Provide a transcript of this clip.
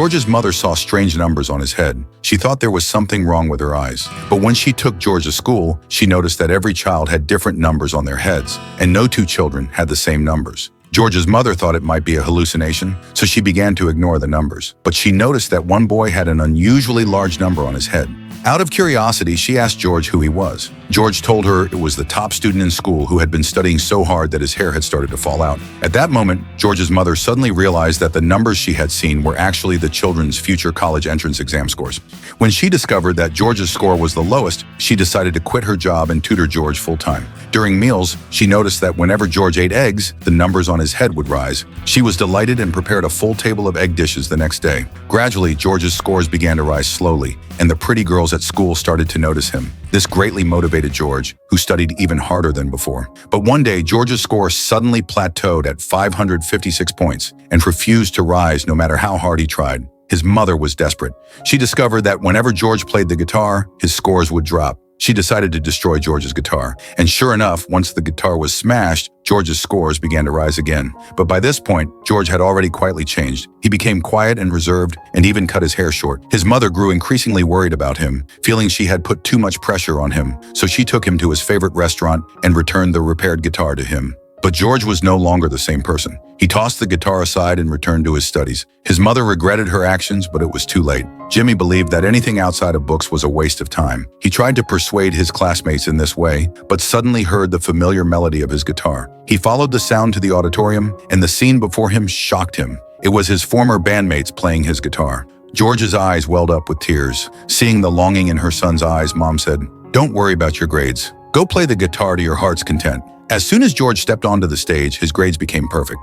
George's mother saw strange numbers on his head. She thought there was something wrong with her eyes. But when she took George to school, she noticed that every child had different numbers on their heads, and no two children had the same numbers. George's mother thought it might be a hallucination, so she began to ignore the numbers. But she noticed that one boy had an unusually large number on his head. Out of curiosity, she asked George who he was. George told her it was the top student in school who had been studying so hard that his hair had started to fall out. At that moment, George's mother suddenly realized that the numbers she had seen were actually the children's future college entrance exam scores. When she discovered that George's score was the lowest, she decided to quit her job and tutor George full-time. During meals, she noticed that whenever George ate eggs, the numbers on his head would rise. She was delighted and prepared a full table of egg dishes the next day. Gradually, George's scores began to rise slowly, and the pretty girls at school started to notice him. This greatly motivated George, who studied even harder than before. But one day, George's score suddenly plateaued at 556 points and refused to rise no matter how hard he tried. His mother was desperate. She discovered that whenever George played the guitar, his scores would drop. She decided to destroy George's guitar. And sure enough, once the guitar was smashed, George's scores began to rise again. But by this point, George had already quietly changed. He became quiet and reserved and even cut his hair short. His mother grew increasingly worried about him, feeling she had put too much pressure on him. So she took him to his favorite restaurant and returned the repaired guitar to him. But George was no longer the same person. He tossed the guitar aside and returned to his studies. His mother regretted her actions, but it was too late. Jimmy believed that anything outside of books was a waste of time. He tried to persuade his classmates in this way, but suddenly heard the familiar melody of his guitar. He followed the sound to the auditorium, and the scene before him shocked him. It was his former bandmates playing his guitar. George's eyes welled up with tears. Seeing the longing in her son's eyes, Mom said, "Don't worry about your grades. Go play the guitar to your heart's content." As soon as George stepped onto the stage, his grades became perfect.